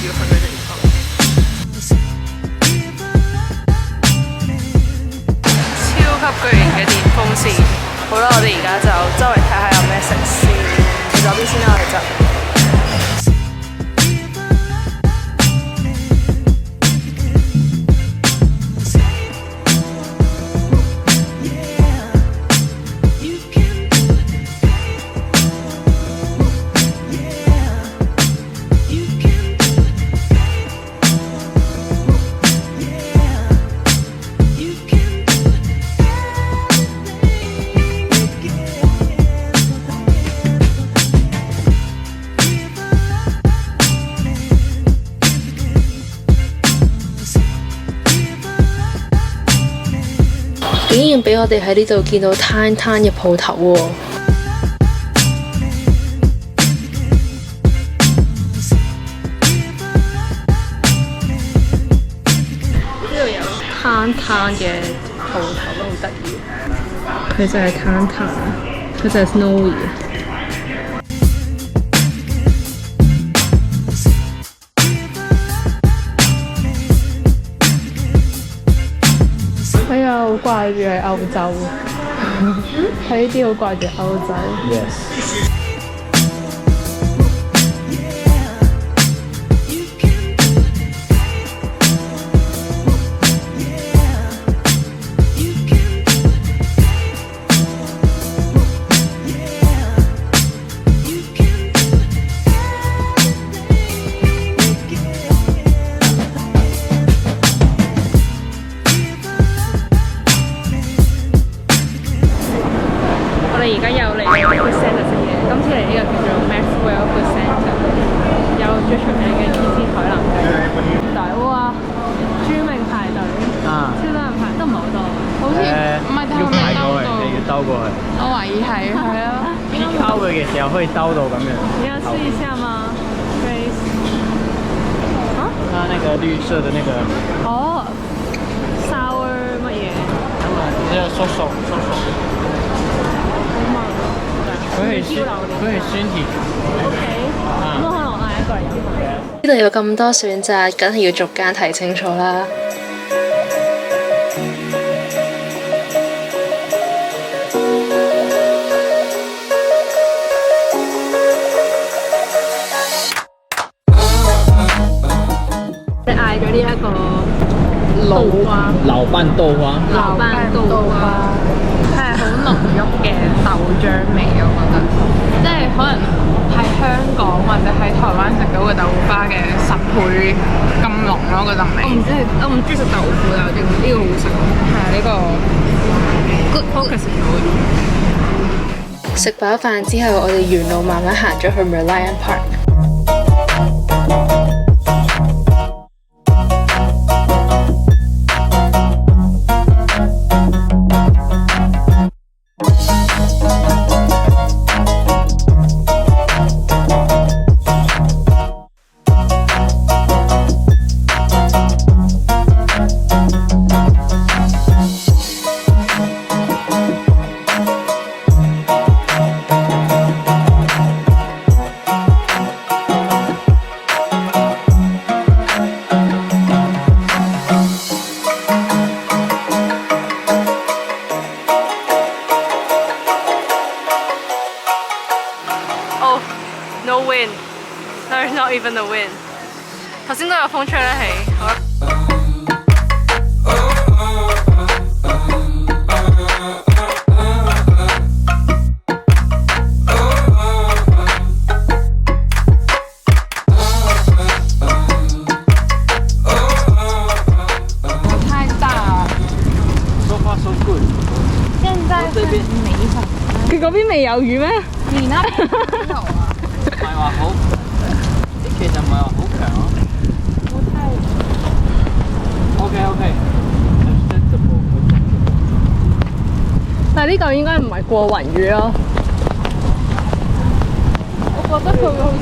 要去嘅地方。超級巨型嘅電風扇，好啦，我哋而家就周圍睇下有咩食先。去左邊先啦，我哋就。竟然俾我哋喺呢度見到攤嘅鋪頭喎！呢度有攤嘅鋪頭都好得意，佢就係攤，佢就係 Snowy。哎呀，好掛住喺歐洲，睇呢啲好掛住歐洲。Yes。我哋而家又嚟Food Centre食嘢，今次嚟呢個叫做 Maxwell Food Centre， 有最出名嘅芝士海南雞。大鑊啊！著名排隊，超多人排，都唔係好多，好似唔係要排過去，你要兜過去。我懷疑係啊。溝佢嘅時候可以兜到咁樣。你要試一下嗎 ？Grace？ 啊？它那個綠色的那個。哦。Sour 乜嘢？你要收手。佢係酸甜。OK， 咁可能我嗌一個嚟飲下。呢度有咁多選擇，梗係要逐間睇清楚啦。你嗌咗呢一個老拌豆花。係好濃郁嘅豆漿味，我覺得，即係可能喺香港或者喺台灣食到嘅豆腐花嘅10倍咁濃咯，嗰陣味。我唔中意食豆腐，但係我覺得呢個好食。係啊，呢個 good focus 好。食飽飯之後，我哋沿路慢慢行咗去 Merlion Park。No wind, there's not even a wind。頭先都有風吹得起，好啦。太大了。So far so good。現在這邊沒有。佢嗰邊未有魚咩？你那邊有啊？唔係話好，其實唔係話好強咯。好太。OK。但係呢嚿應該唔係過雲魚咯。我覺得佢會好似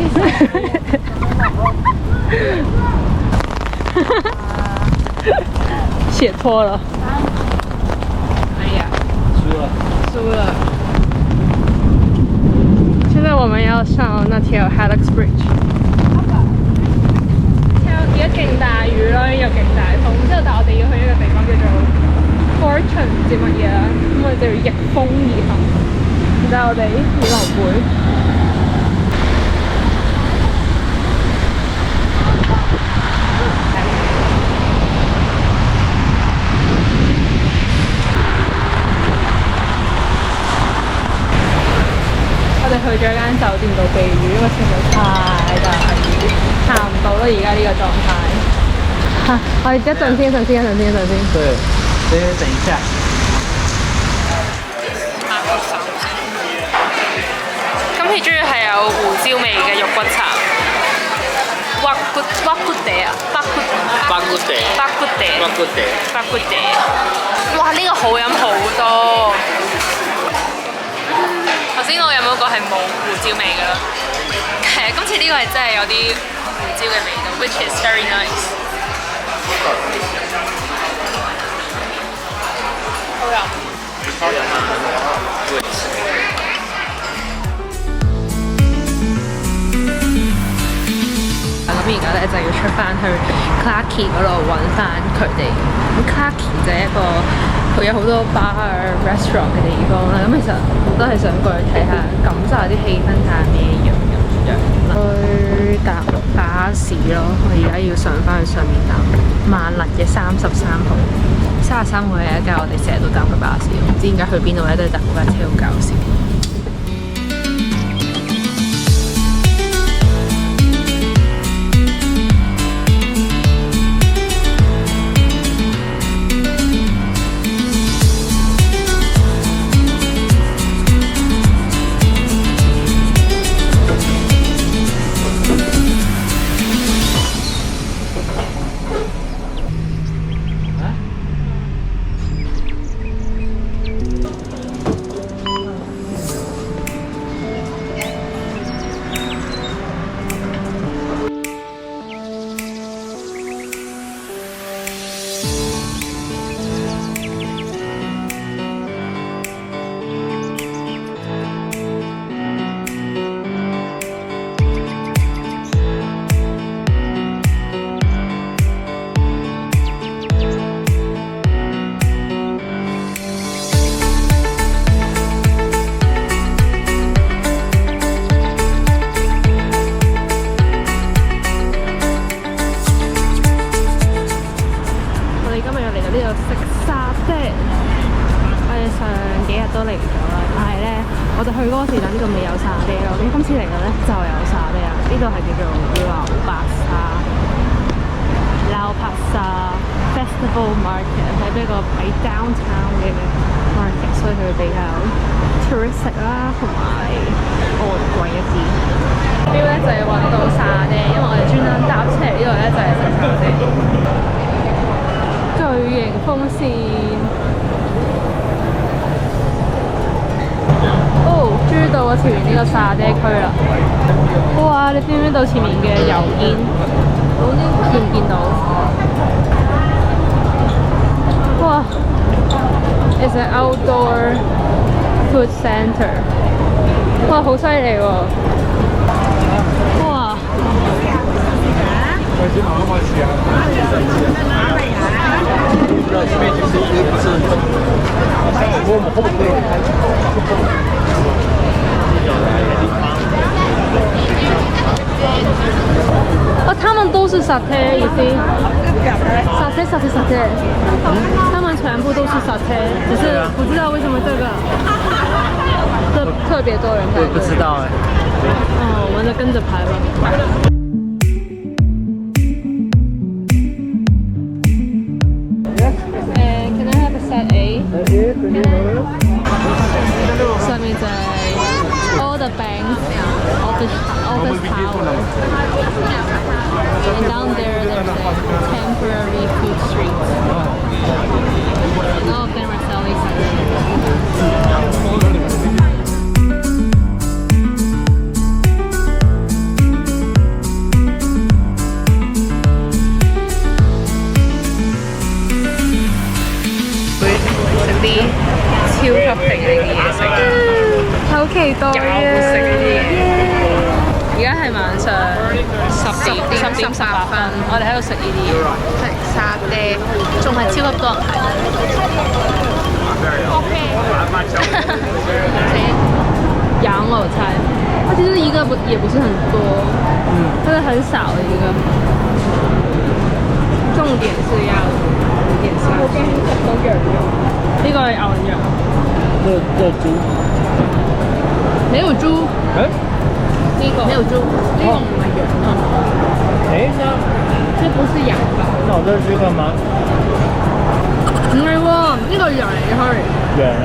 寫錯了。哎呀，輸了。現在我們要上那條 Helix Bridge。唔知乜嘢啦，咁我哋就要逆風而行。而家我哋好流背。我哋去咗間酒店度避雨，因為實在太大雨，行唔到啦！而家呢個狀態。我哋一陣先。對，先等一下。今次終於係有胡椒味嘅肉骨茶。北骨地。哇！呢個好飲好多。頭先我飲嗰個係冇胡椒味㗎啦。其實今次呢個係真係有啲胡椒嘅味道 ，which is very nice。好飲。咁而家咧就要出翻去 Clarke 嗰度揾翻佢哋。咁 Clarke 就係一個佢有好多 bar restaurant 嘅地方啦。咁其實都係想過去睇下，感受下啲氣氛，睇下咩樣。去搭巴士咯，我而家要上翻去上面搭萬勒嘅33號。33號係一架我哋成日都搭嘅巴士，唔知點解去邊度咧都係搭嗰架車，好搞笑。我哋去嗰個時陣呢度未有沙爹咯，咁今次嚟嘅咧就有沙爹啊！呢度係叫做流白沙 Festival Market， 係一個喺 downtown 嘅 market， 所以佢比較 touristic 啦，同埋昂貴一啲。目標咧就係揾到沙爹，因為我哋專登搭車嚟呢度咧就係食沙爹。巨型風扇。終於到我前面呢個沙爹區啦！哇！你見唔見到前面嘅油煙？見唔見到？哇 ！It's an outdoor food center。哇！好犀利喎！哇！他们都是沙爹，意思沙爹，他们全部都是沙爹，只是不知道为什么这个特别多人排队。不知道哎。哦，我们就跟着排吧。Can I have a set A？ 上面就係 all the banks, office tower, and down there there's a temporary food street. And all of them are selling something.超級平嘅嘢食，好期待啊！而家係晚上10點18分，我哋喺度食呢啲嘢，食沙爹，仲係超級多人排隊。羊我猜，它其实一个也不是很多，就是很少的一个。重点是要點生。我驚食到羊肉。呢個係牛羊。這豬。沒有豬。呢個沒有豬，呢個唔係羊啊。哎，那這不是羊吧？那我這是這個嗎？唔係喎，呢個羊嚟嘅 ，sorry。羊啊。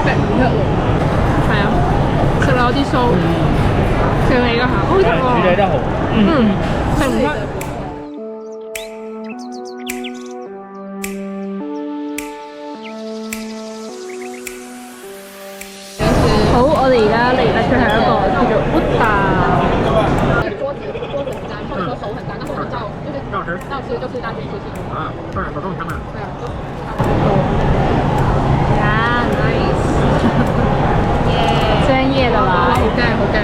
食唔出喎。係啊，食落有啲酥。食你個下，好食喎。處理得好。食唔出。好，我哋而家嚟得最後一個叫做 Uda。桌子很干，或者说手很干，但是我们照吃就吃大学出去。啊，当然，手动他们。对啊。呀 ，nice。耶。专业的啦。好嘅，好嘅。